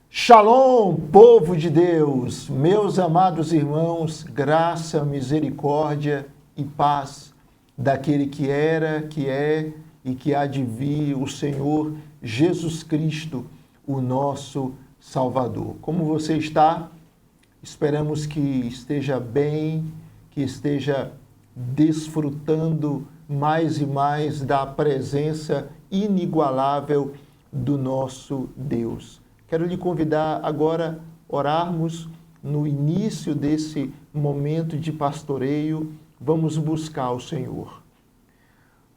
Shalom, povo de Deus, meus amados irmãos, graça, misericórdia e paz daquele que era, que é e que há de vir, o Senhor Jesus Cristo, o nosso Salvador. Como você está? Esperamos que esteja bem, que esteja desfrutando mais e mais da presença inigualável do nosso Deus. Quero lhe convidar agora a orarmos no início desse momento de pastoreio. Vamos buscar o Senhor.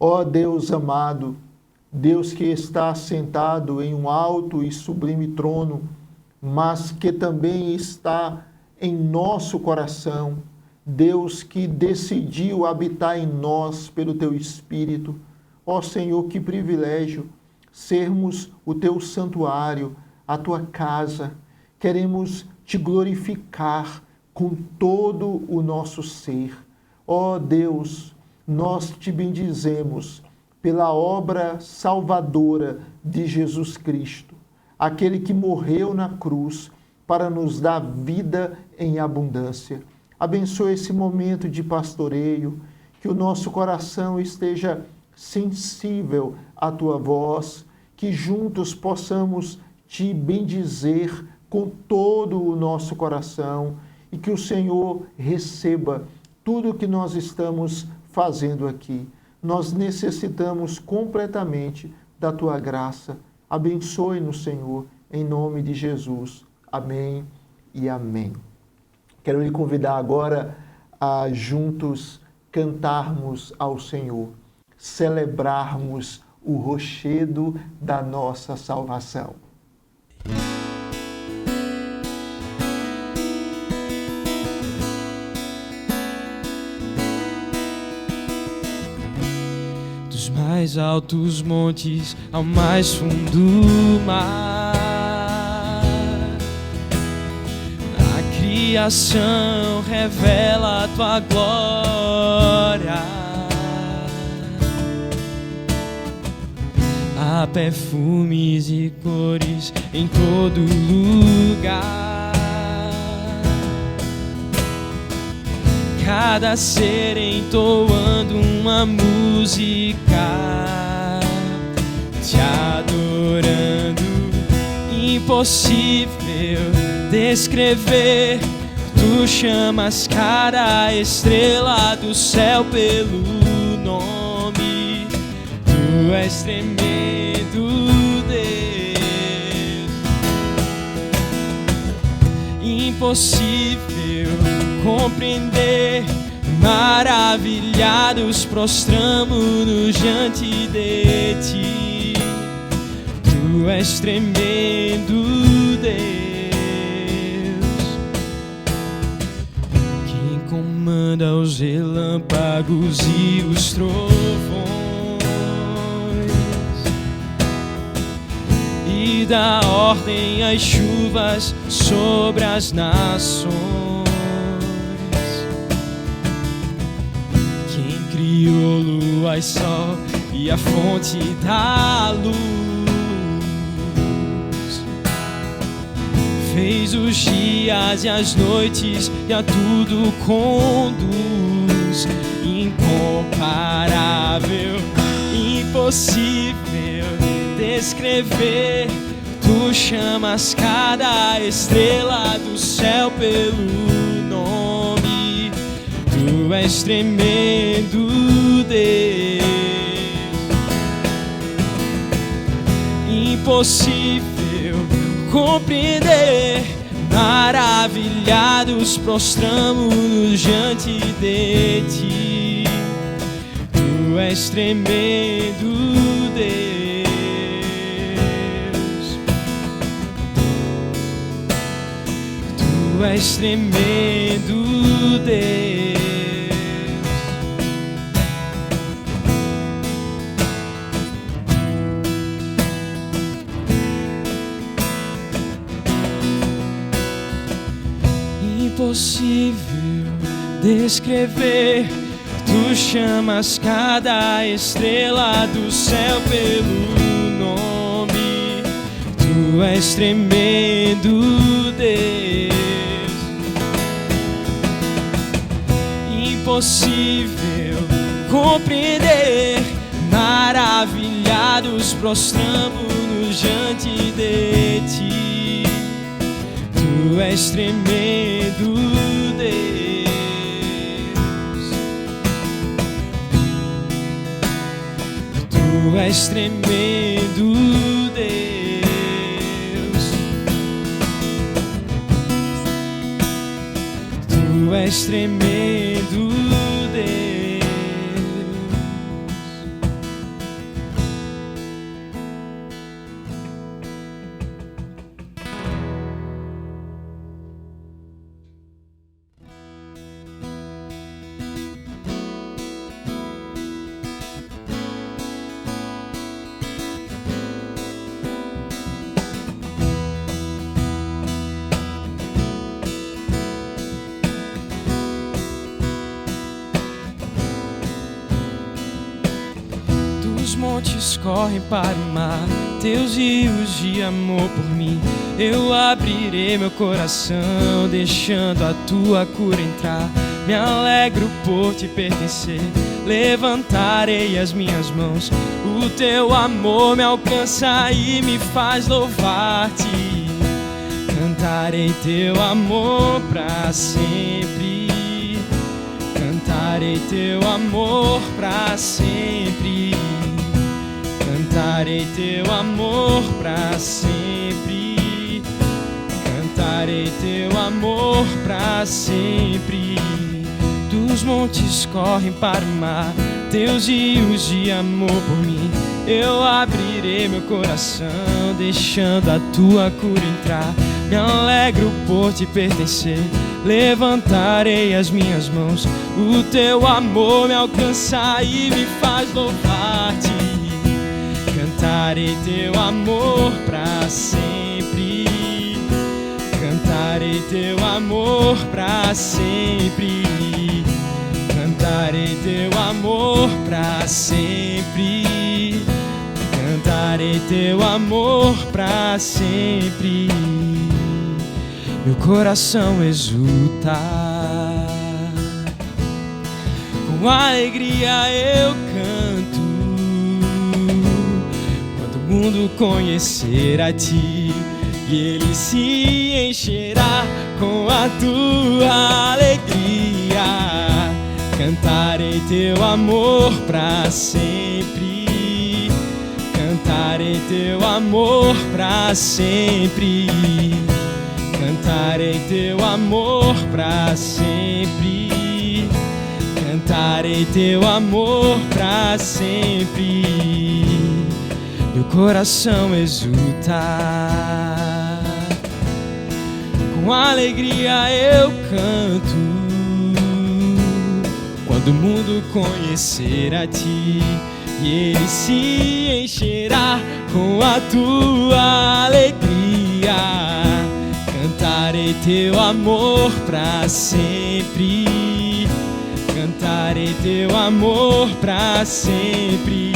Ó Deus amado, Deus que está sentado em um alto e sublime trono, mas que também está em nosso coração, Deus que decidiu habitar em nós pelo Teu Espírito. Ó Senhor, que privilégio sermos o Teu santuário, a Tua casa. Queremos Te glorificar com todo o nosso ser. Ó Deus, nós Te bendizemos pela obra salvadora de Jesus Cristo, aquele que morreu na cruz para nos dar vida em abundância. Abençoe esse momento de pastoreio, que o nosso coração esteja sensível à Tua voz, que juntos possamos Te bendizer com todo o nosso coração e que o Senhor receba tudo o que nós estamos fazendo aqui. Nós necessitamos completamente da Tua graça. Abençoe-nos, Senhor, em nome de Jesus. Amém e amém. Quero lhe convidar agora a juntos cantarmos ao Senhor, celebrarmos o rochedo da nossa salvação. Dos mais altos montes ao mais fundo mar, a criação revela a Tua glória. Há perfumes e cores em todo lugar. Cada ser entoando uma música, Te adorando. Impossível descrever. Tu chamas cada estrela do céu pelo nome. Tu és tremendo, Deus. Impossível compreender. Maravilhados prostramo-nos diante de Ti. Tu és tremendo, Deus. Quem comanda os relâmpagos e os trovões e dá ordem às chuvas sobre as nações. Quem criou lua e sol e a fonte da luz, fez os dias e as noites e a tudo conduz. Incomparável, impossível descrever. Tu chamas cada estrela do céu pelo nome. Tu és tremendo, Deus. Impossível compreender. Maravilhados prostramo-nos diante de Ti. Tu és tremendo, Deus. Tu és tremendo, Deus. Impossível descrever. Tu Tu chamas cada estrela do céu pelo nome. Tu és tremendo, Deus. Impossível compreender, maravilhados prostramos-nos diante de ti. Tu és tremendo, Deus. Tu és tremendo, Deus. Tu és tremendo, Deus. Os montes correm para o mar, teus rios de amor por mim. Eu abrirei meu coração, deixando a tua cura entrar. Me alegro por te pertencer, levantarei as minhas mãos. O teu amor me alcança e me faz louvar-te. Cantarei teu amor pra sempre. Cantarei teu amor pra sempre. Cantarei teu amor pra sempre. Cantarei teu amor pra sempre. Dos montes correm para o mar, teus rios de amor por mim. Eu abrirei meu coração, deixando a tua cura entrar. Me alegro por te pertencer, levantarei as minhas mãos. O teu amor me alcança e me faz louvar-te. Cantarei teu amor pra sempre. Cantarei teu amor pra sempre. Cantarei teu amor pra sempre. Cantarei teu amor pra sempre. Meu coração exulta, com alegria eu canto. Quando o mundo conhecer a ti, e ele se encherá com a tua alegria. Cantarei teu amor pra sempre. Cantarei teu amor pra sempre. Cantarei teu amor pra sempre. Cantarei teu amor pra sempre. Meu coração exulta, com alegria eu canto. Quando o mundo conhecer a ti, e ele se encherá com a tua alegria. Cantarei teu amor pra sempre. Cantarei teu amor pra sempre.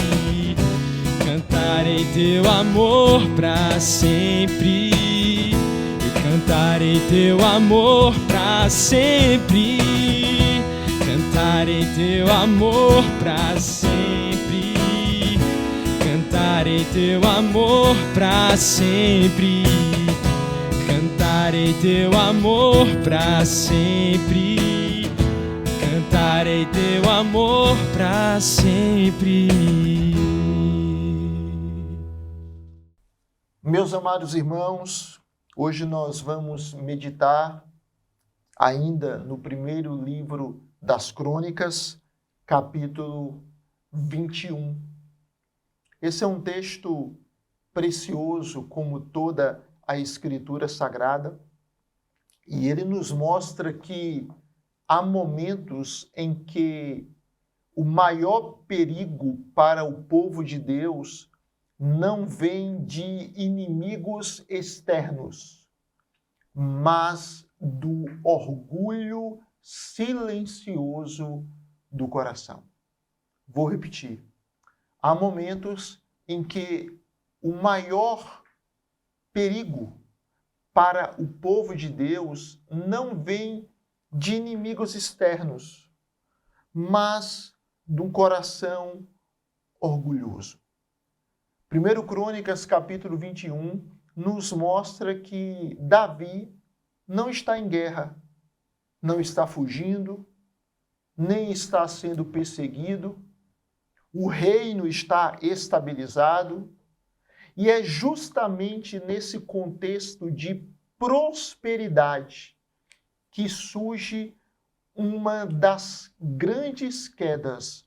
Cantarei teu amor pra sempre. Cantarei teu amor pra sempre. Cantarei teu amor pra sempre. Cantarei teu amor pra sempre. Cantarei teu amor pra sempre. Cantarei teu amor pra sempre. Meus amados irmãos, hoje nós vamos meditar ainda no primeiro livro das Crônicas, capítulo 21. Esse é um texto precioso, como toda a Escritura Sagrada, e ele nos mostra que há momentos em que o maior perigo para o povo de Deus não vem de inimigos externos, mas do orgulho silencioso do coração. Vou repetir. Há momentos em que o maior perigo para o povo de Deus não vem de inimigos externos, mas de um coração orgulhoso. 1 Crônicas, capítulo 21, nos mostra que Davi não está em guerra, não está fugindo, nem está sendo perseguido. O reino está estabilizado e é justamente nesse contexto de prosperidade que surge uma das grandes quedas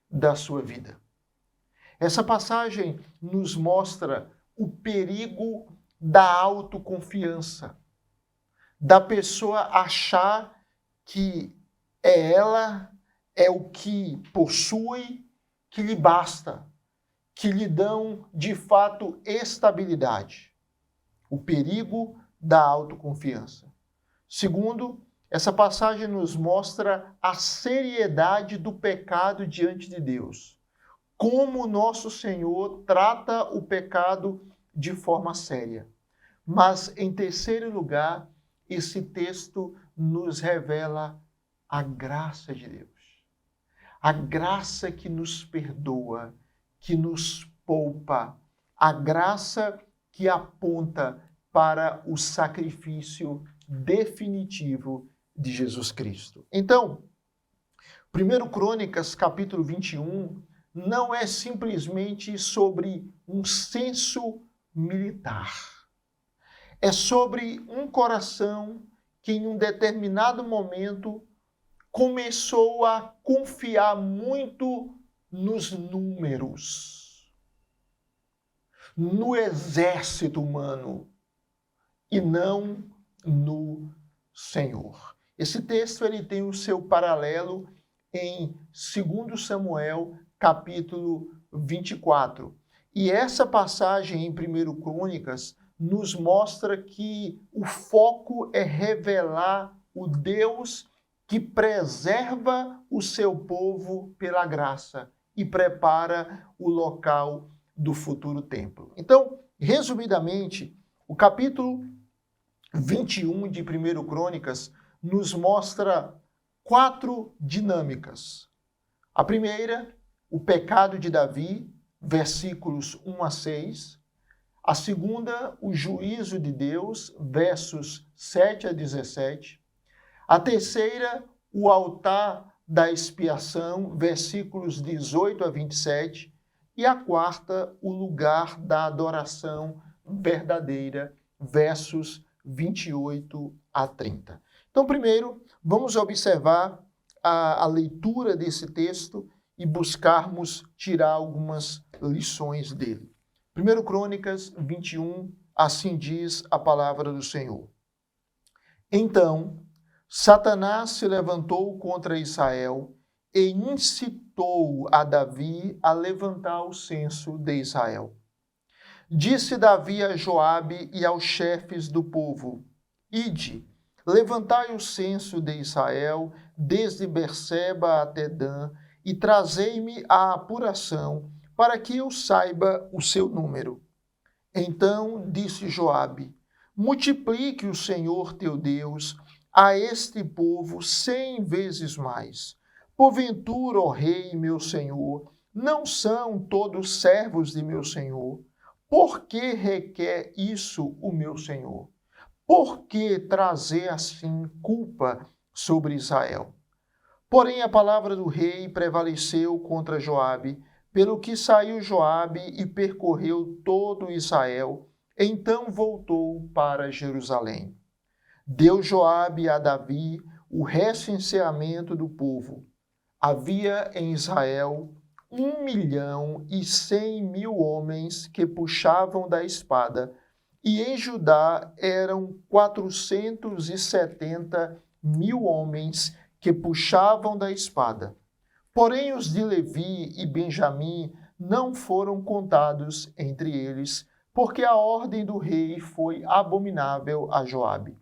da sua vida. Essa passagem nos mostra o perigo da autoconfiança, da pessoa achar que ela é o que possui, que lhe basta, que lhe dão, de fato, estabilidade. O perigo da autoconfiança. Segundo, essa passagem nos mostra a seriedade do pecado diante de Deus. Como o nosso Senhor trata o pecado de forma séria. Mas, em terceiro lugar, esse texto nos revela a graça de Deus. A graça que nos perdoa, que nos poupa, a graça que aponta para o sacrifício definitivo de Jesus Cristo. Então, 1 Crônicas, capítulo 21, não é simplesmente sobre um censo militar. É sobre um coração que em um determinado momento começou a confiar muito nos números, no exército humano e não no Senhor. Esse texto ele tem o seu paralelo em 2 Samuel, capítulo 24. E essa passagem em 1 Crônicas nos mostra que o foco é revelar o Deus que preserva o seu povo pela graça e prepara o local do futuro templo. Então, resumidamente, o capítulo 21 de 1 Crônicas nos mostra 4 dinâmicas. A primeira, o pecado de Davi, versículos 1 a 6. A segunda, o juízo de Deus, versos 7 a 17. A terceira, o altar da expiação, versículos 18 a 27. E a quarta, o lugar da adoração verdadeira, versos 28 a 30. Então, primeiro, vamos observar a leitura desse texto e buscarmos tirar algumas lições dele. 1 Crônicas 21, assim diz a palavra do Senhor. Então, Satanás se levantou contra Israel e incitou a Davi a levantar o censo de Israel. Disse Davi a Joabe e aos chefes do povo: Ide, levantai o censo de Israel, desde Berseba até Dan, e trazei-me a apuração, para que eu saiba o seu número. Então disse Joabe: Multiplique o Senhor teu Deus a este povo 100 vezes mais. Porventura, ó rei, meu senhor, não são todos servos de meu senhor? Por que requer isso o meu senhor? Por que trazer assim culpa sobre Israel? Porém, a palavra do rei prevaleceu contra Joabe, pelo que saiu Joabe e percorreu todo Israel, então voltou para Jerusalém. Deu Joabe a Davi o recenseamento do povo. Havia em Israel 1.100.000 homens que puxavam da espada, e em Judá eram 470.000 homens que puxavam da espada. Porém, os de Levi e Benjamim não foram contados entre eles, porque a ordem do rei foi abominável a Joabe.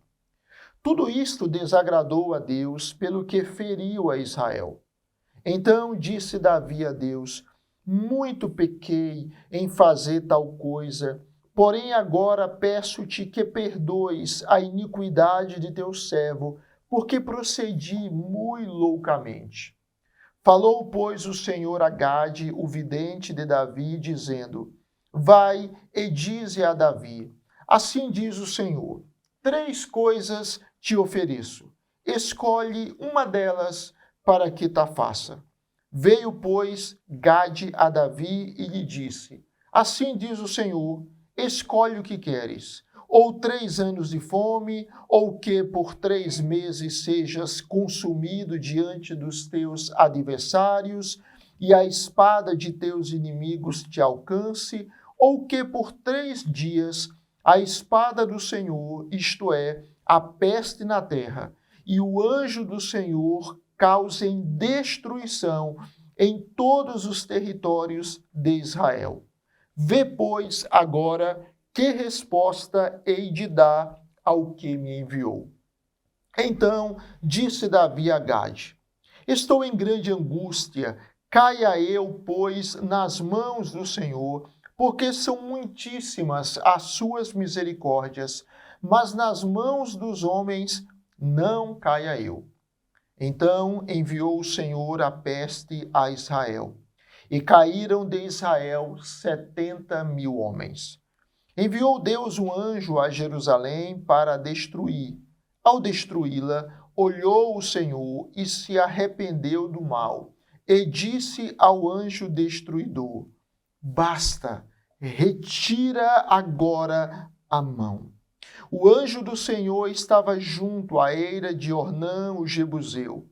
Tudo isto desagradou a Deus, pelo que feriu a Israel. Então disse Davi a Deus: muito pequei em fazer tal coisa, porém agora peço-te que perdoes a iniquidade de teu servo, porque procedi muito loucamente. Falou, pois, o Senhor a Gade, o vidente de Davi, dizendo: vai e dize a Davi: assim diz o Senhor, 3 coisas te ofereço, escolhe uma delas para que ta faça. Veio, pois, Gade a Davi e lhe disse: assim diz o Senhor, escolhe o que queres, ou 3 anos de fome, ou que por 3 meses sejas consumido diante dos teus adversários, e a espada de teus inimigos te alcance, ou que por 3 dias a espada do Senhor, isto é, a peste na terra, e o anjo do Senhor causem destruição em todos os territórios de Israel. Vê, pois, agora que resposta hei de dar ao que me enviou. Então disse Davi a Gade: estou em grande angústia, caia eu, pois, nas mãos do Senhor, porque são muitíssimas as suas misericórdias, mas nas mãos dos homens não caia eu. Então enviou o Senhor a peste a Israel, e caíram de Israel 70.000 homens. Enviou Deus um anjo a Jerusalém para a destruir. Ao destruí-la, olhou o Senhor e se arrependeu do mal, e disse ao anjo destruidor: basta, retira agora a mão. O anjo do Senhor estava junto à eira de Ornã, o Jebuseu.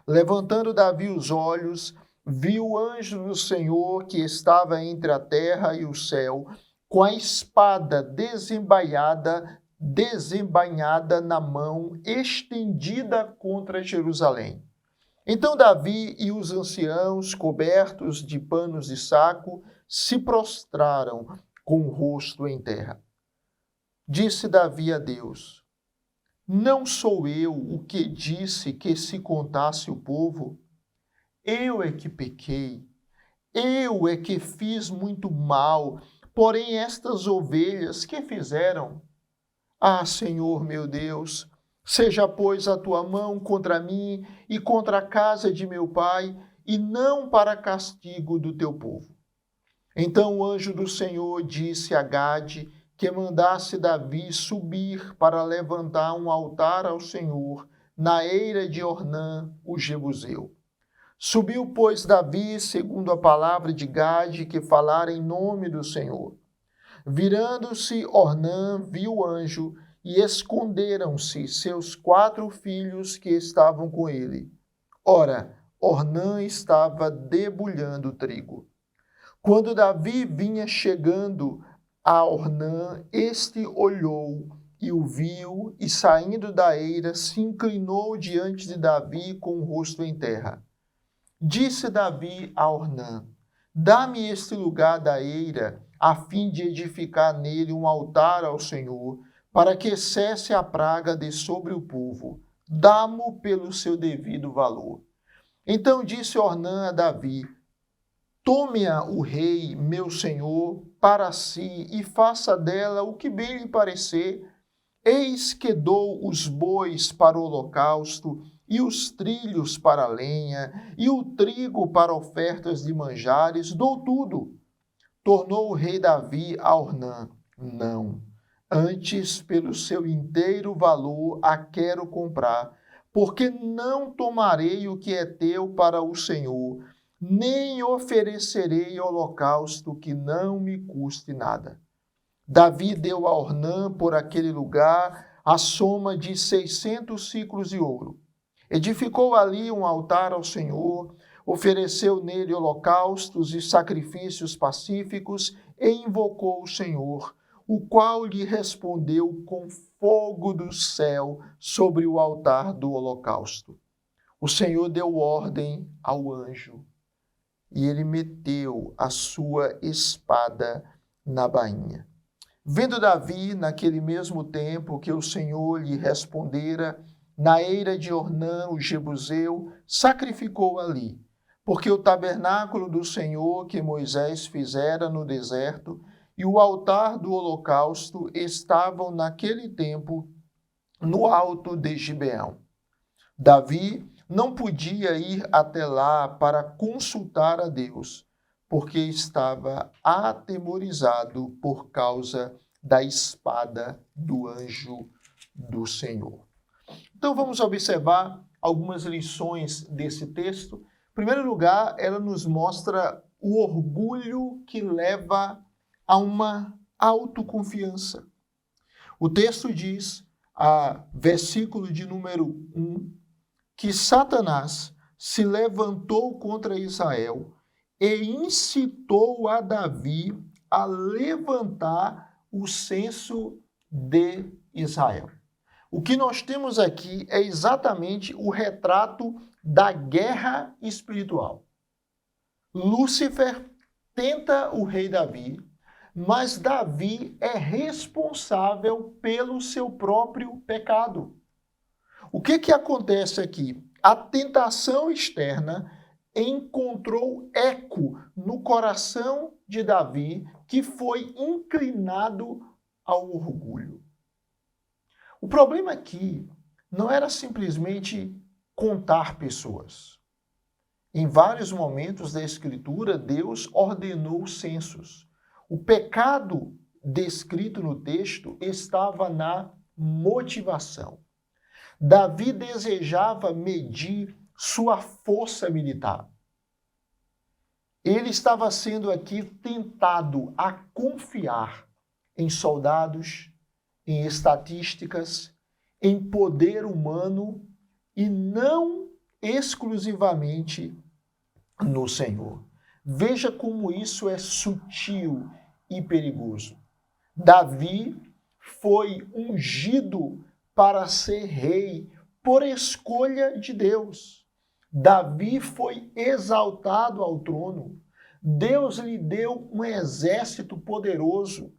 Levantando Davi os olhos, viu o anjo do Senhor que estava entre a terra e o céu, com a espada desembainhada na mão, estendida contra Jerusalém. Então Davi e os anciãos, cobertos de panos de saco, se prostraram com o rosto em terra. Disse Davi a Deus: não sou eu o que disse que se contasse o povo? Eu é que pequei, eu é que fiz muito mal, porém estas ovelhas que fizeram? Ah, Senhor meu Deus, seja, pois, a tua mão contra mim e contra a casa de meu pai, e não para castigo do teu povo. Então o anjo do Senhor disse a Gade que mandasse Davi subir para levantar um altar ao Senhor na eira de Ornã, o Jebuseu. Subiu, pois, Davi, segundo a palavra de Gade, que falara em nome do Senhor. Virando-se Ornã, viu o anjo, e esconderam-se seus 4 filhos que estavam com ele. Ora, Ornã estava debulhando trigo. Quando Davi vinha chegando a Ornã, este olhou e o viu, e saindo da eira, se inclinou diante de Davi com o rosto em terra. Disse Davi a Ornã: dá-me este lugar da eira, a fim de edificar nele um altar ao Senhor, para que cesse a praga de sobre o povo. Dá-mo pelo seu devido valor. Então disse Ornã a Davi: tome-a o rei, meu senhor, para si, e faça dela o que bem lhe parecer. Eis que dou os bois para o holocausto, e os trilhos para a lenha, e o trigo para ofertas de manjares, dou tudo. Tornou o rei Davi a Ornã: não, antes pelo seu inteiro valor a quero comprar, porque não tomarei o que é teu para o Senhor, nem oferecerei holocausto que não me custe nada. Davi deu a Ornã por aquele lugar a soma de 600 siclos de ouro. Edificou ali um altar ao Senhor, ofereceu nele holocaustos e sacrifícios pacíficos e invocou o Senhor, o qual lhe respondeu com fogo do céu sobre o altar do holocausto. O Senhor deu ordem ao anjo, e ele meteu a sua espada na bainha. Vendo Davi, naquele mesmo tempo que o Senhor lhe respondera, na eira de Ornã, o Jebuseu, sacrificou ali, porque o tabernáculo do Senhor que Moisés fizera no deserto e o altar do holocausto estavam naquele tempo no alto de Gibeão. Davi não podia ir até lá para consultar a Deus, porque estava atemorizado por causa da espada do anjo do Senhor. Então vamos observar algumas lições desse texto. Em primeiro lugar, ela nos mostra o orgulho que leva a uma autoconfiança. O texto diz, versículo de número 1, que Satanás se levantou contra Israel e incitou a Davi a levantar o censo de Israel. O que nós temos aqui é exatamente o retrato da guerra espiritual. Lúcifer tenta o rei Davi, mas Davi é responsável pelo seu próprio pecado. O que acontece aqui? A tentação externa encontrou eco no coração de Davi, que foi inclinado ao orgulho. O problema aqui não era simplesmente contar pessoas. Em vários momentos da Escritura, Deus ordenou censos. O pecado descrito no texto estava na motivação. Davi desejava medir sua força militar. Ele estava sendo aqui tentado a confiar em soldados, em estatísticas, em poder humano e não exclusivamente no Senhor. Veja como isso é sutil e perigoso. Davi foi ungido para ser rei por escolha de Deus. Davi foi exaltado ao trono. Deus lhe deu um exército poderoso.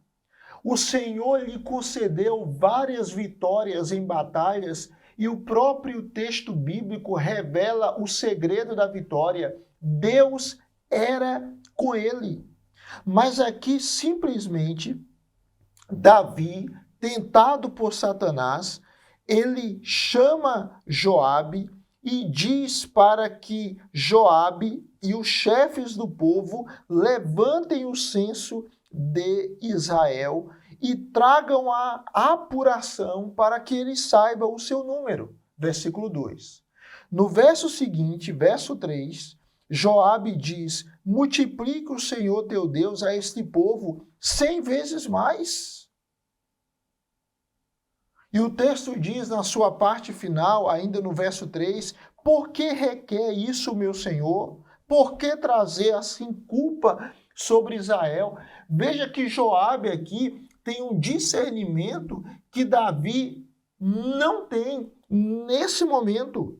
O Senhor lhe concedeu várias vitórias em batalhas e o próprio texto bíblico revela o segredo da vitória. Deus era com ele. Mas aqui simplesmente Davi, tentado por Satanás, ele chama Joabe e diz para que Joabe e os chefes do povo levantem o censo de Israel e tragam a apuração para que ele saiba o seu número. Versículo 2. No verso seguinte, verso 3, Joabe diz: multiplique o Senhor teu Deus a este povo 100 vezes mais. E o texto diz na sua parte final, ainda no verso 3, por que requer isso, meu Senhor? Por que trazer assim culpa sobre Israel? Veja que Joabe aqui tem um discernimento que Davi não tem nesse momento.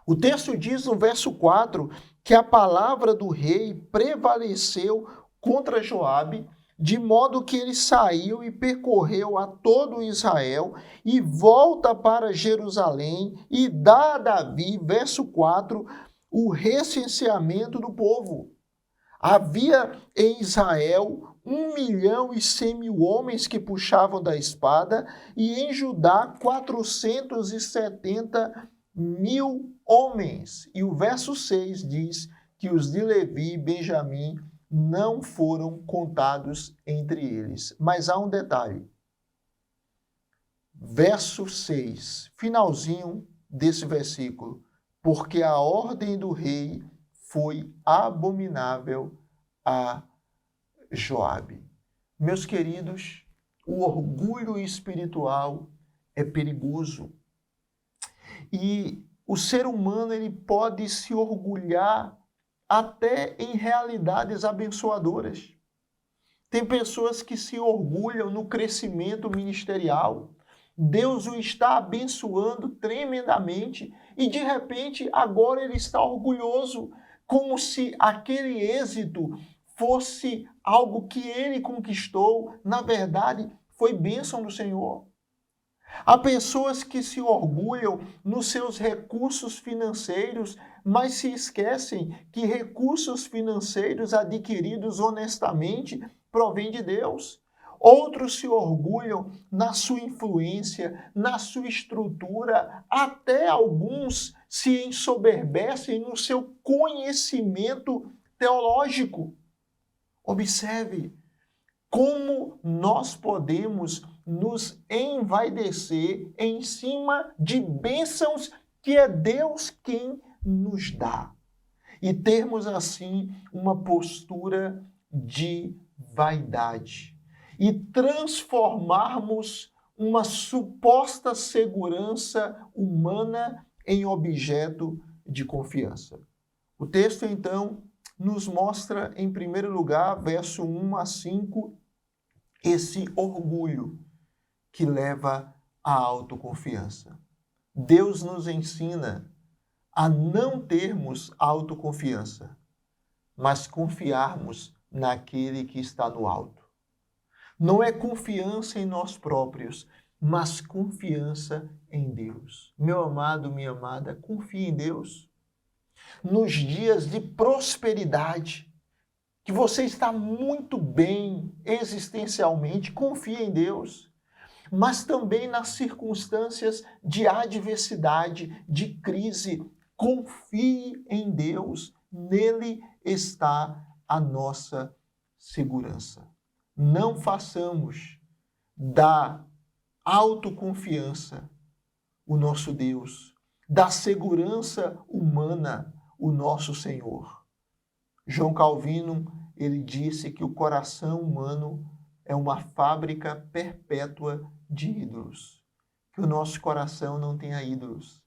O texto diz no verso 4 que a palavra do rei prevaleceu contra Joabe, de modo que ele saiu e percorreu a todo Israel e volta para Jerusalém e dá a Davi, verso 4, o recenseamento do povo. Havia em Israel 1.100.000 homens que puxavam da espada e em Judá 470.000 homens. E o verso 6 diz que os de Levi e Benjamim não foram contados entre eles. Mas há um detalhe. Verso 6, finalzinho desse versículo. Porque a ordem do rei foi abominável a Joabe. Meus queridos, o orgulho espiritual é perigoso. E o ser humano ele pode se orgulhar até em realidades abençoadoras. Tem pessoas que se orgulham no crescimento ministerial. Deus o está abençoando tremendamente e, de repente, agora ele está orgulhoso, como se aquele êxito fosse algo que ele conquistou. Na verdade, foi bênção do Senhor. Há pessoas que se orgulham nos seus recursos financeiros, mas se esquecem que recursos financeiros adquiridos honestamente provêm de Deus. Outros se orgulham na sua influência, na sua estrutura, até alguns se ensoberbecem no seu conhecimento teológico. Observe como nós podemos nos envaidecer em cima de bênçãos que é Deus quem nos dá. E termos assim uma postura de vaidade. E transformarmos uma suposta segurança humana em objeto de confiança. O texto, então, nos mostra, em primeiro lugar, verso 1 a 5, esse orgulho que leva à autoconfiança. Deus nos ensina a não termos autoconfiança, mas confiarmos naquele que está no alto. Não é confiança em nós próprios, mas confiança em Deus. Meu amado, minha amada, confie em Deus. Nos dias de prosperidade, que você está muito bem existencialmente, confie em Deus. Mas também nas circunstâncias de adversidade, de crise, confie em Deus. Nele está a nossa segurança. Não façamos da autoconfiança o nosso Deus, da segurança humana o nosso Senhor. João Calvino, ele disse que o coração humano é uma fábrica perpétua de ídolos. Que o nosso coração não tenha ídolos.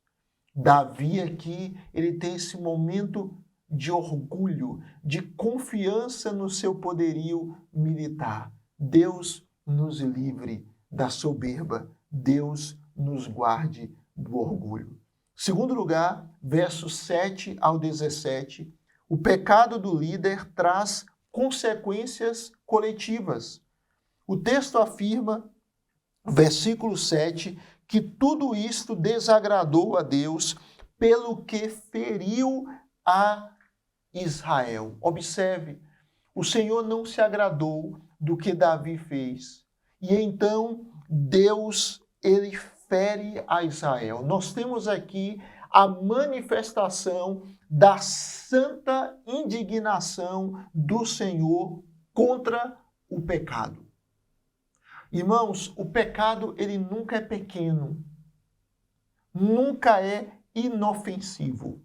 Davi aqui, ele tem esse momento de orgulho, de confiança no seu poderio militar. Deus nos livre da soberba. Deus nos guarde do orgulho. Segundo lugar, versos 7 ao 17, o pecado do líder traz consequências coletivas. O texto afirma, versículo 7, que tudo isto desagradou a Deus, pelo que feriu a Israel. Observe, o Senhor não se agradou do que Davi fez. E então Deus, ele fere a Israel. Nós temos aqui a manifestação da santa indignação do Senhor contra o pecado. Irmãos, o pecado, ele nunca é pequeno, nunca é inofensivo.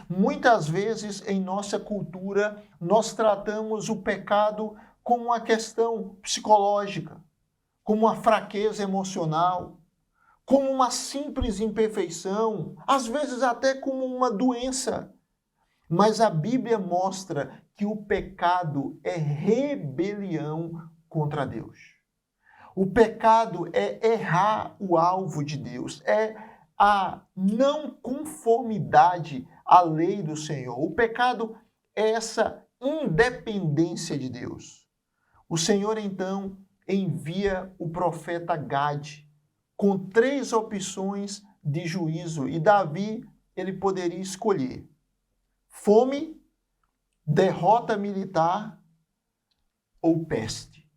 Muitas vezes, em nossa cultura, nós tratamos o pecado como uma questão psicológica, como uma fraqueza emocional, como uma simples imperfeição, às vezes até como uma doença. Mas a Bíblia mostra que o pecado é rebelião contra Deus. O pecado é errar o alvo de Deus, é a não conformidade à lei do Senhor. O pecado é essa independência de Deus. O Senhor, então, envia o profeta Gade com 3 opções de juízo. E Davi, ele poderia escolher fome, derrota militar ou peste.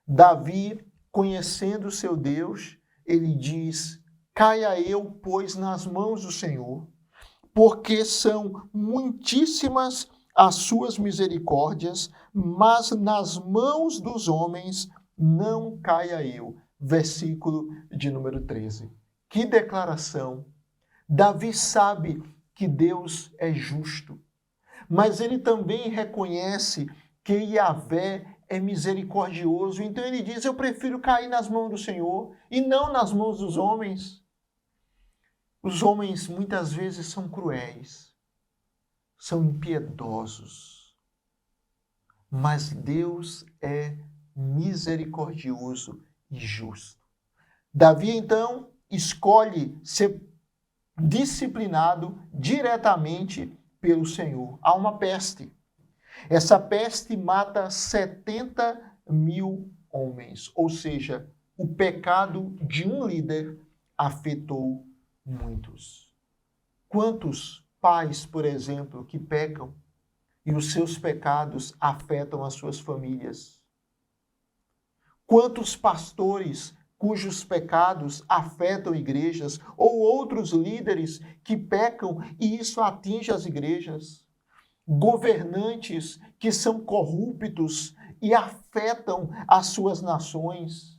Davi, conhecendo seu Deus, ele diz: caia eu, pois, nas mãos do Senhor, porque são muitíssimas as suas misericórdias, mas nas mãos dos homens não caia eu. Versículo de número 13. Que declaração! Davi sabe que Deus é justo, mas ele também reconhece que Yahvé é misericordioso. Então ele diz: eu prefiro cair nas mãos do Senhor e não nas mãos dos homens. Os homens muitas vezes são cruéis, são impiedosos, mas Deus é misericordioso e justo. Davi, então, escolhe ser disciplinado diretamente pelo Senhor. Há uma peste. Essa peste mata 70 mil homens, ou seja, o pecado de um líder afetou muitos. Quantos pais, por exemplo, que pecam e os seus pecados afetam as suas famílias? Quantos pastores cujos pecados afetam igrejas ou outros líderes que pecam e isso atinge as igrejas? Governantes que são corruptos e afetam as suas nações.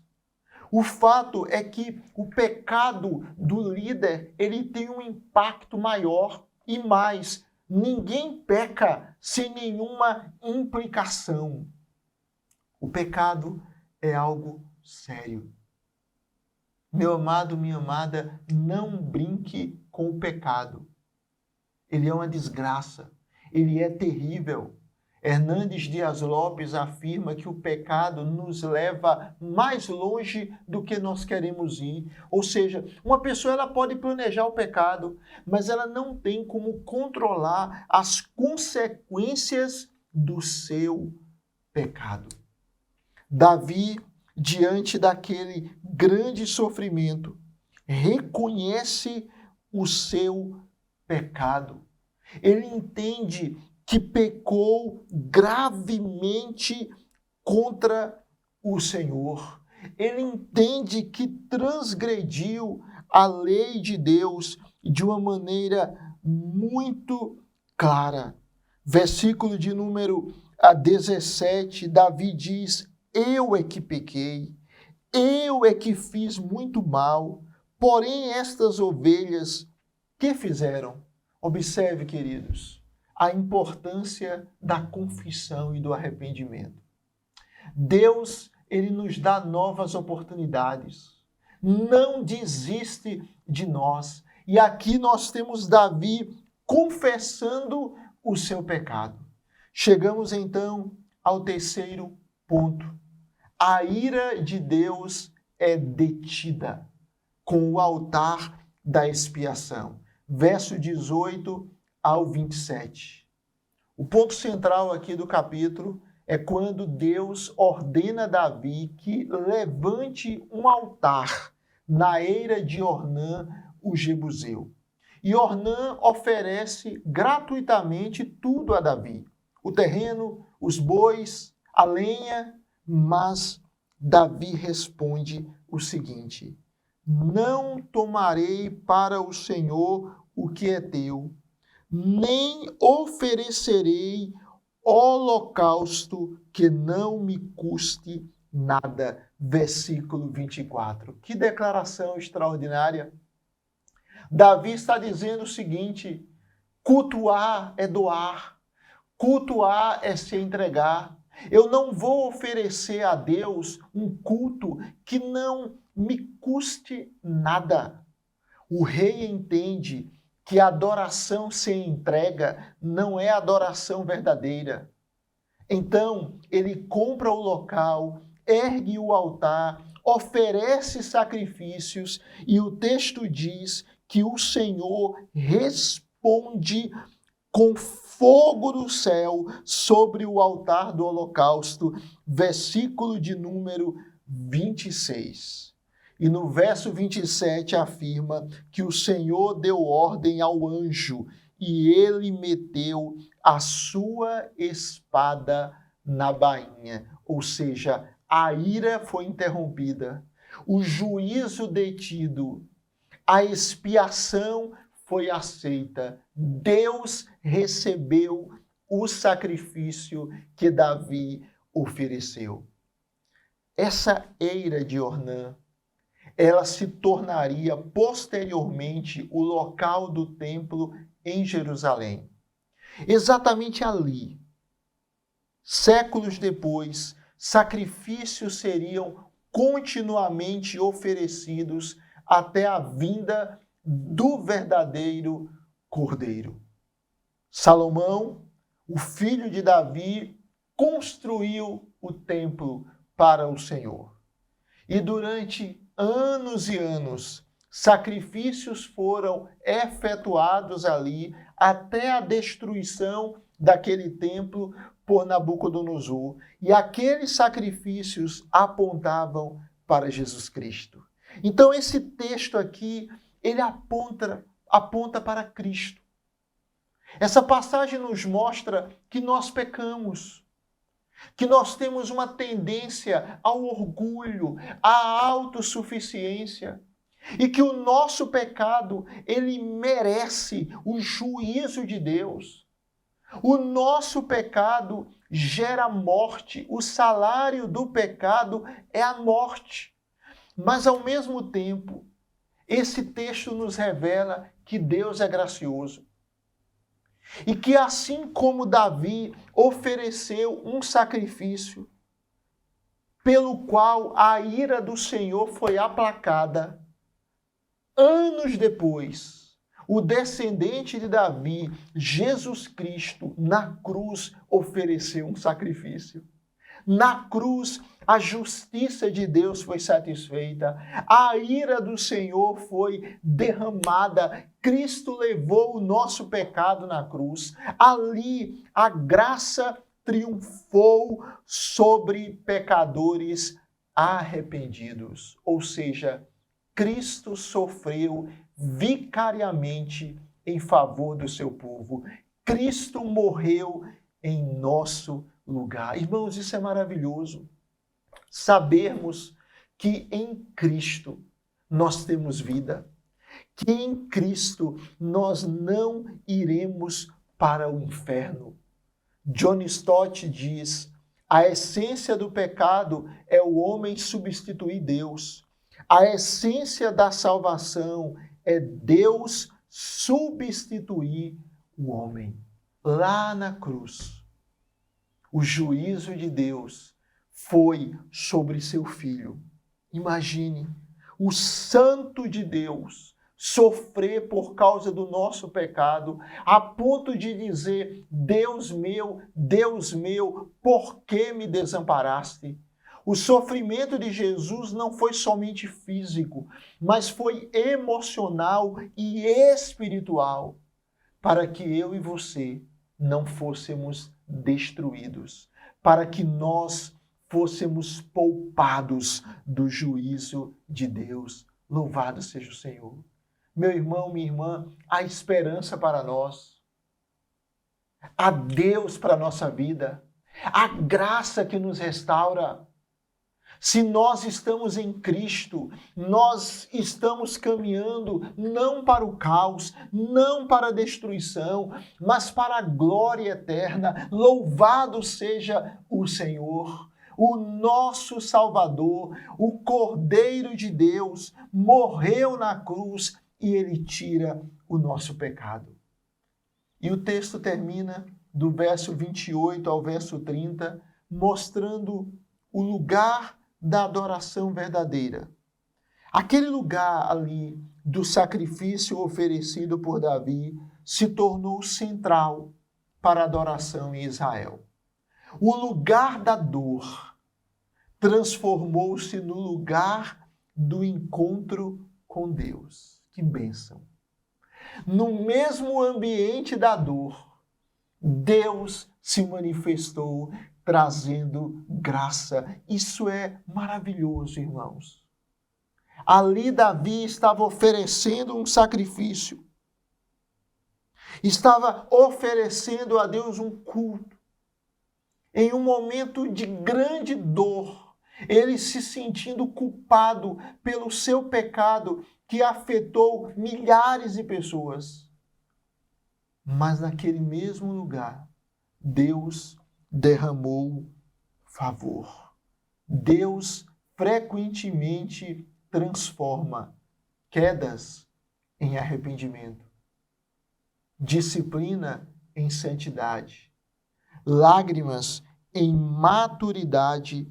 O fato é que o pecado do líder, ele tem um impacto maior e mais. Ninguém peca sem nenhuma implicação. O pecado é algo sério. Meu amado, minha amada, não brinque com o pecado. Ele é uma desgraça. Ele é terrível. Hernandes Dias Lopes afirma que o pecado nos leva mais longe do que nós queremos ir. Ou seja, uma pessoa ela pode planejar o pecado, mas ela não tem como controlar as consequências do seu pecado. Davi, diante daquele grande sofrimento, reconhece o seu pecado. Ele entende que pecou gravemente contra o Senhor. Ele entende que transgrediu a lei de Deus de uma maneira muito clara. Versículo de número 17, Davi diz: eu é que pequei, eu é que fiz muito mal, porém estas ovelhas, que fizeram? Observe, queridos, a importância da confissão e do arrependimento. Deus, ele nos dá novas oportunidades. Não desiste de nós. E aqui nós temos Davi confessando o seu pecado. Chegamos então ao terceiro ponto. A ira de Deus é detida com o altar da expiação. Verso 18 ao 27. O ponto central aqui do capítulo é quando Deus ordena a Davi que levante um altar na eira de Ornã, o Jebuseu. E Ornã oferece gratuitamente tudo a Davi. O terreno, os bois, a lenha, mas Davi responde o seguinte: não tomarei para o Senhor o que é teu, nem oferecerei holocausto que não me custe nada. Versículo 24. Que declaração extraordinária. Davi está dizendo o seguinte: cultuar é doar, cultuar é se entregar. Eu não vou oferecer a Deus um culto que não me custe nada. O rei entende que a adoração sem entrega não é adoração verdadeira. Então, ele compra o local, ergue o altar, oferece sacrifícios e o texto diz que o Senhor responde com fogo do céu sobre o altar do holocausto. Versículo de número 26. E no verso 27 afirma que o Senhor deu ordem ao anjo e ele meteu a sua espada na bainha. Ou seja, a ira foi interrompida, o juízo detido, a expiação foi aceita. Deus recebeu o sacrifício que Davi ofereceu. Essa eira de Ornã, ela se tornaria posteriormente o local do templo em Jerusalém. Exatamente ali, séculos depois, sacrifícios seriam continuamente oferecidos até a vinda do verdadeiro Cordeiro. Salomão, o filho de Davi, construiu o templo para o Senhor. E durante anos e anos, sacrifícios foram efetuados ali até a destruição daquele templo por Nabucodonosor. E aqueles sacrifícios apontavam para Jesus Cristo. Então esse texto aqui, ele aponta para Cristo. Essa passagem nos mostra que nós pecamos, que nós temos uma tendência ao orgulho, à autossuficiência, e que o nosso pecado, ele merece o juízo de Deus. O nosso pecado gera morte, o salário do pecado é a morte. Mas, ao mesmo tempo, esse texto nos revela que Deus é gracioso. E que assim como Davi ofereceu um sacrifício, pelo qual a ira do Senhor foi aplacada, anos depois, o descendente de Davi, Jesus Cristo, na cruz, ofereceu um sacrifício. Na cruz, a justiça de Deus foi satisfeita, a ira do Senhor foi derramada, Cristo levou o nosso pecado na cruz. Ali, a graça triunfou sobre pecadores arrependidos. Ou seja, Cristo sofreu vicariamente em favor do seu povo. Cristo morreu em nosso lugar. Irmãos, isso é maravilhoso. Sabermos que em Cristo nós temos vida, que em Cristo nós não iremos para o inferno. John Stott diz: a essência do pecado é o homem substituir Deus. A essência da salvação é Deus substituir o homem. Lá na cruz, o juízo de Deus foi sobre seu Filho. Imagine, o Santo de Deus sofrer por causa do nosso pecado, a ponto de dizer: Deus meu, por que me desamparaste? O sofrimento de Jesus não foi somente físico, mas foi emocional e espiritual, para que eu e você não fôssemos destruídos, para que nós fôssemos poupados do juízo de Deus. Louvado seja o Senhor. Meu irmão, minha irmã, há esperança para nós. Há Deus para a nossa vida. Há graça que nos restaura. Se nós estamos em Cristo, nós estamos caminhando não para o caos, não para a destruição, mas para a glória eterna. Louvado seja o Senhor, o nosso Salvador, o Cordeiro de Deus, morreu na cruz e Ele tira o nosso pecado. E o texto termina do verso 28 ao verso 30, mostrando o lugar da adoração verdadeira. Aquele lugar ali do sacrifício oferecido por Davi se tornou central para a adoração em Israel. O lugar da dor transformou-se no lugar do encontro com Deus. Que bênção! No mesmo ambiente da dor, Deus se manifestou trazendo graça. Isso é maravilhoso, irmãos. Ali Davi estava oferecendo um sacrifício. Estava oferecendo a Deus um culto. Em um momento de grande dor, ele se sentindo culpado pelo seu pecado que afetou milhares de pessoas. Mas naquele mesmo lugar, Deus derramou favor. Deus frequentemente transforma quedas em arrependimento, disciplina em santidade, lágrimas em maturidade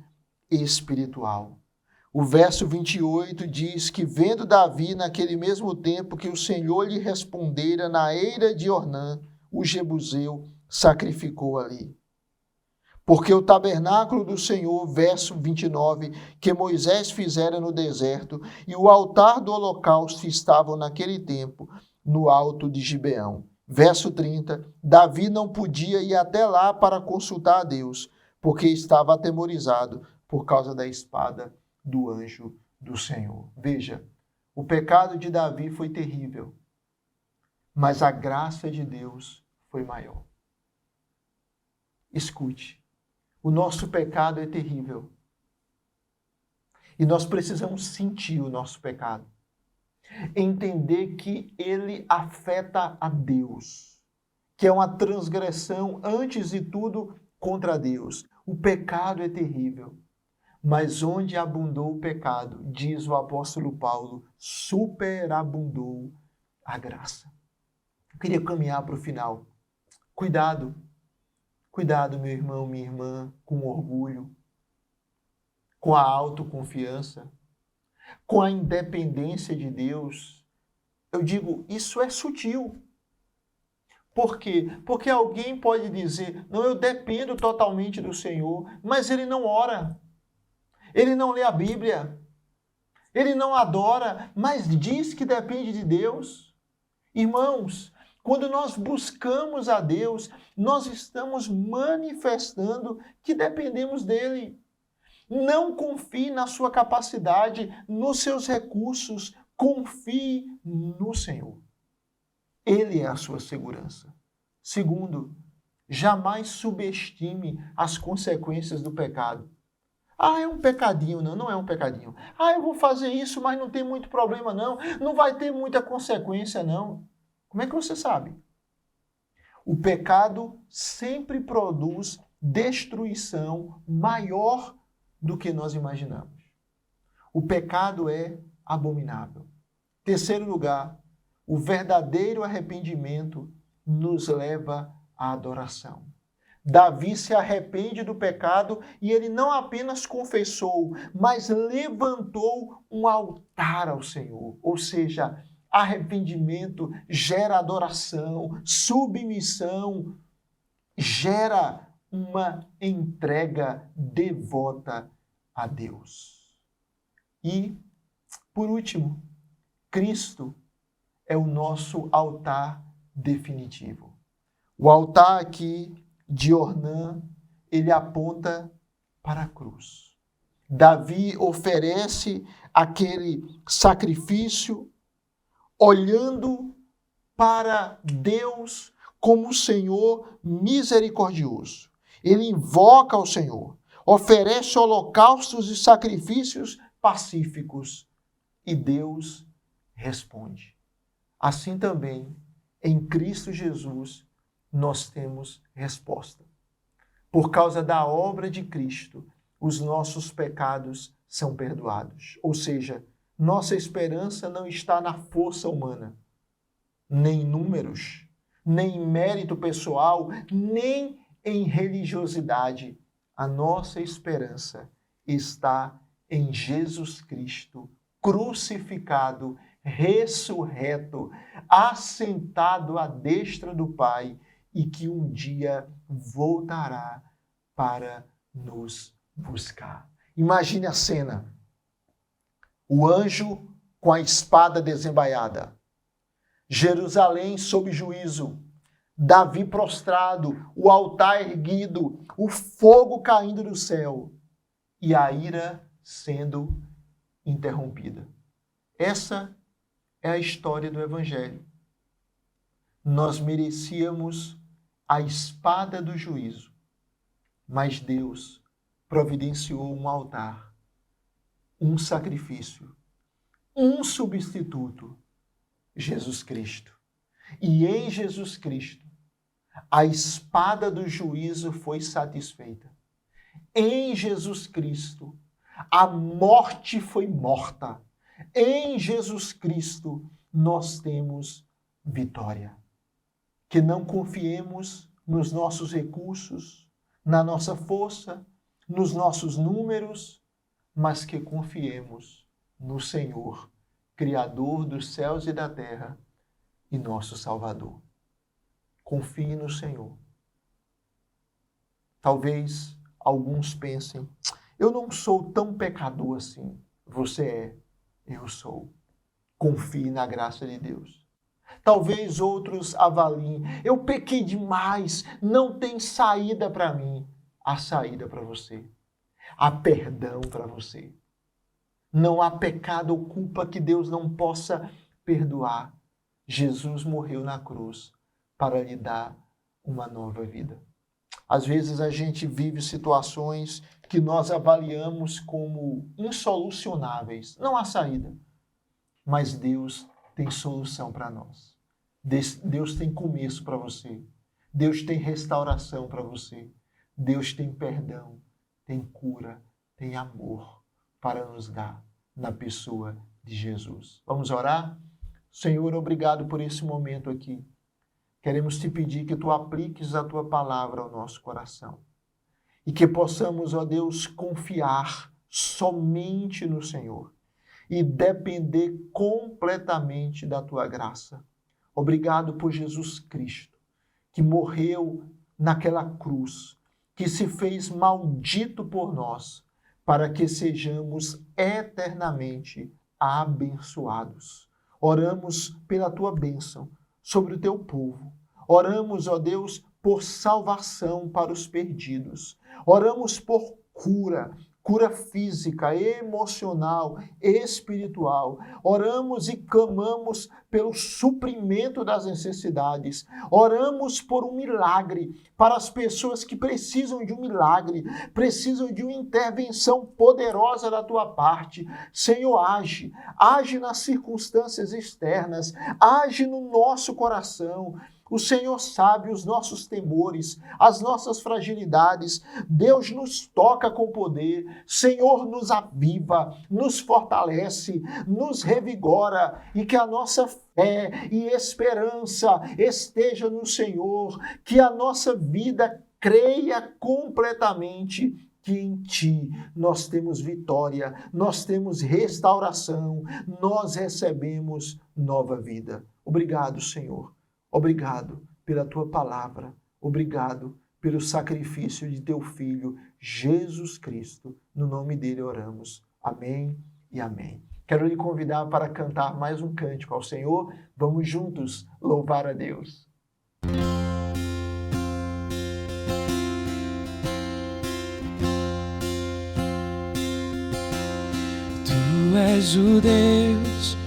espiritual. O verso 28 diz que, vendo Davi naquele mesmo tempo que o Senhor lhe respondera na eira de Ornã, o jebuseu sacrificou ali. Porque o tabernáculo do Senhor, verso 29, que Moisés fizera no deserto, e o altar do holocausto estavam naquele tempo no alto de Gibeão. Verso 30, Davi não podia ir até lá para consultar a Deus, porque estava atemorizado por causa da espada do anjo do Senhor. Veja, o pecado de Davi foi terrível, mas a graça de Deus foi maior. Escute, o nosso pecado é terrível. E nós precisamos sentir o nosso pecado. Entender que ele afeta a Deus. Que é uma transgressão, antes de tudo, contra Deus. O pecado é terrível. Mas onde abundou o pecado, diz o apóstolo Paulo, superabundou a graça. Eu queria caminhar para o final. Cuidado. Cuidado, meu irmão, minha irmã, com orgulho, com a autoconfiança, com a independência de Deus. Eu digo, isso é sutil. Por quê? Porque alguém pode dizer, não, eu dependo totalmente do Senhor, mas ele não ora, ele não lê a Bíblia, ele não adora, mas diz que depende de Deus. Irmãos, quando nós buscamos a Deus, nós estamos manifestando que dependemos dele. Não confie na sua capacidade, nos seus recursos. Confie no Senhor. Ele é a sua segurança. Segundo, jamais subestime as consequências do pecado. Ah, é um pecadinho. Não, não é um pecadinho. Ah, eu vou fazer isso, mas não tem muito problema, não. Não vai ter muita consequência, não. Como é que você sabe? O pecado sempre produz destruição maior do que nós imaginamos. O pecado é abominável. Terceiro lugar, o verdadeiro arrependimento nos leva à adoração. Davi se arrepende do pecado e ele não apenas confessou, mas levantou um altar ao Senhor. Ou seja, arrependimento gera adoração, submissão, gera uma entrega devota a Deus. E, por último, Cristo é o nosso altar definitivo. O altar aqui de Ornã, ele aponta para a cruz. Davi oferece aquele sacrifício olhando para Deus como o Senhor misericordioso. Ele invoca ao Senhor, oferece holocaustos e sacrifícios pacíficos e Deus responde. Assim também, em Cristo Jesus, nós temos resposta. Por causa da obra de Cristo, os nossos pecados são perdoados. Ou seja, nossa esperança não está na força humana, nem em números, nem em mérito pessoal, nem em religiosidade. A nossa esperança está em Jesus Cristo, crucificado, ressurreto, assentado à destra do Pai e que um dia voltará para nos buscar. Imagine a cena. O anjo com a espada desembaiada. Jerusalém sob juízo. Davi prostrado, o altar erguido, o fogo caindo do céu e a ira sendo interrompida. Essa é a história do Evangelho. Nós merecíamos a espada do juízo, mas Deus providenciou um altar, um sacrifício, um substituto, Jesus Cristo. E em Jesus Cristo, a espada do juízo foi satisfeita. Em Jesus Cristo, a morte foi morta. Em Jesus Cristo, nós temos vitória. Que não confiemos nos nossos recursos, na nossa força, nos nossos números, mas que confiemos no Senhor, Criador dos céus e da terra e nosso Salvador. Confie no Senhor. Talvez alguns pensem, eu não sou tão pecador assim. Você é, eu sou. Confie na graça de Deus. Talvez outros avaliem, eu pequei demais, não tem saída para mim. Há saída para você. Há perdão para você. Não há pecado ou culpa que Deus não possa perdoar. Jesus morreu na cruz para lhe dar uma nova vida. Às vezes a gente vive situações que nós avaliamos como insolucionáveis. Não há saída. Mas Deus tem solução para nós. Deus tem começo para você. Deus tem restauração para você. Deus tem perdão, tem cura, tem amor para nos dar na pessoa de Jesus. Vamos orar? Senhor, obrigado por esse momento aqui. Queremos te pedir que tu apliques a tua palavra ao nosso coração. E que possamos, ó Deus, confiar somente no Senhor e depender completamente da tua graça. Obrigado por Jesus Cristo, que morreu naquela cruz, que se fez maldito por nós, para que sejamos eternamente abençoados. Oramos pela tua bênção sobre o teu povo. Oramos, ó Deus, por salvação para os perdidos. Oramos por cura física, emocional, espiritual. Oramos e clamamos pelo suprimento das necessidades. Oramos por um milagre para as pessoas que precisam de um milagre, precisam de uma intervenção poderosa da tua parte. Senhor, age nas circunstâncias externas, age no nosso coração. O Senhor sabe os nossos temores, as nossas fragilidades. Deus nos toca com poder. Senhor, nos aviva, nos fortalece, nos revigora e que a nossa fé e esperança esteja no Senhor, que a nossa vida creia completamente que em Ti nós temos vitória, nós temos restauração, nós recebemos nova vida. Obrigado, Senhor. Obrigado pela tua palavra. Obrigado pelo sacrifício de teu Filho, Jesus Cristo. No nome dele oramos. Amém e amém. Quero lhe convidar para cantar mais um cântico ao Senhor. Vamos juntos louvar a Deus. Tu és o Deus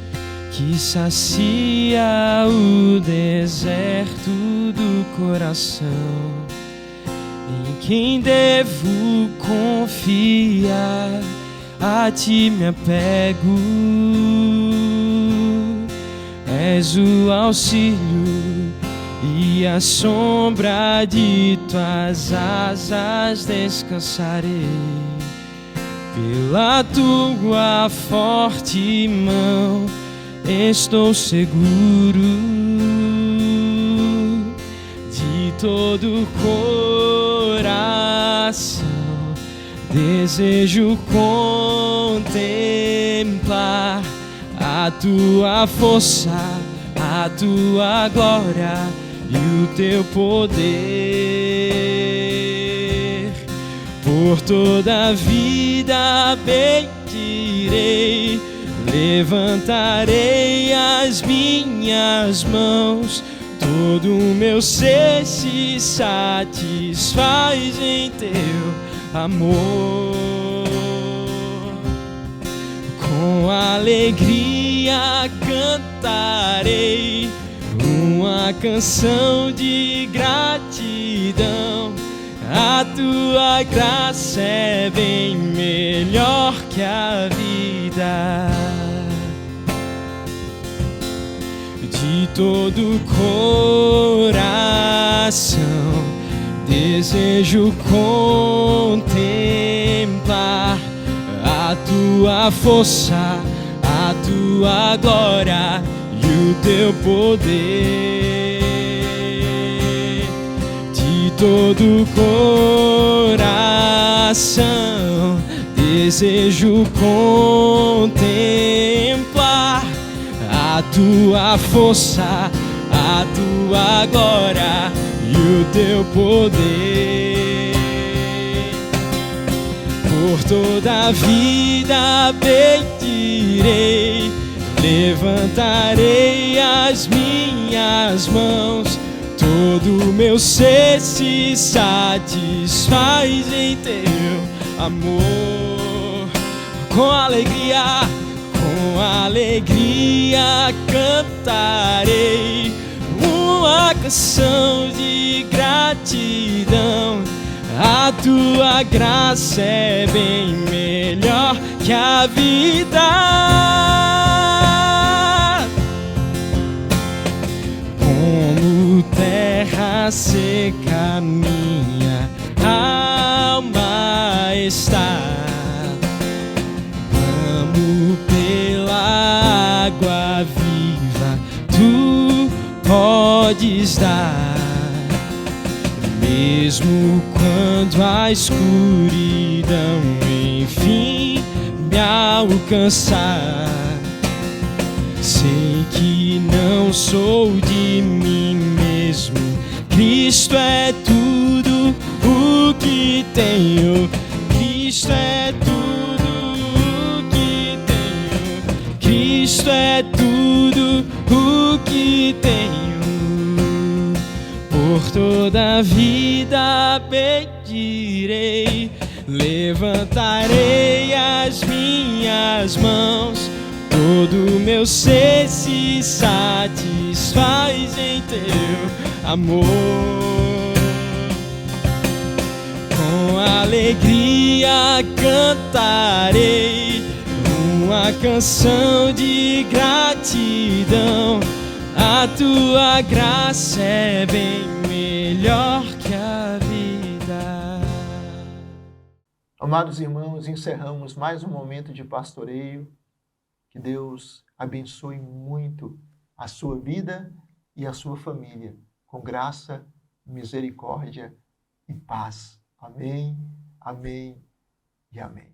que sacia o deserto do coração, em quem devo confiar, a ti me apego. És o auxílio e a sombra de tuas asas descansarei. Pela tua forte mão estou seguro, de todo coração desejo contemplar a tua força, a tua glória e o teu poder. Por toda a vida bendirei, levantarei as minhas mãos, todo o meu ser se satisfaz em teu amor. Com alegria cantarei uma canção de gratidão. A tua graça é bem melhor que a vida. De todo coração desejo contemplar a tua força, a tua glória e o teu poder. De todo coração desejo contemplar a tua força, a tua glória e o teu poder. Por toda a vida bendirei, levantarei as minhas mãos, todo o meu ser se satisfaz em teu amor. com alegria cantarei uma canção de gratidão. A tua graça é bem melhor que a vida. Como terra seca minha alma está, clamo pela água viva, tu podes dar. Mesmo quando a escuridão enfim me alcançar, sei que não sou de mim mesmo. Cristo é tudo o que tenho. Cristo é tudo o que tenho. Cristo é tudo o que tenho. Por toda a vida pedirei, levantarei as minhas mãos. Todo meu ser se satisfaz em teu amor. Com alegria cantarei uma canção de gratidão. A tua graça é bem melhor que a vida. Amados irmãos, encerramos mais um momento de pastoreio. Que Deus abençoe muito a sua vida e a sua família, com graça, misericórdia e paz. Amém, amém e amém.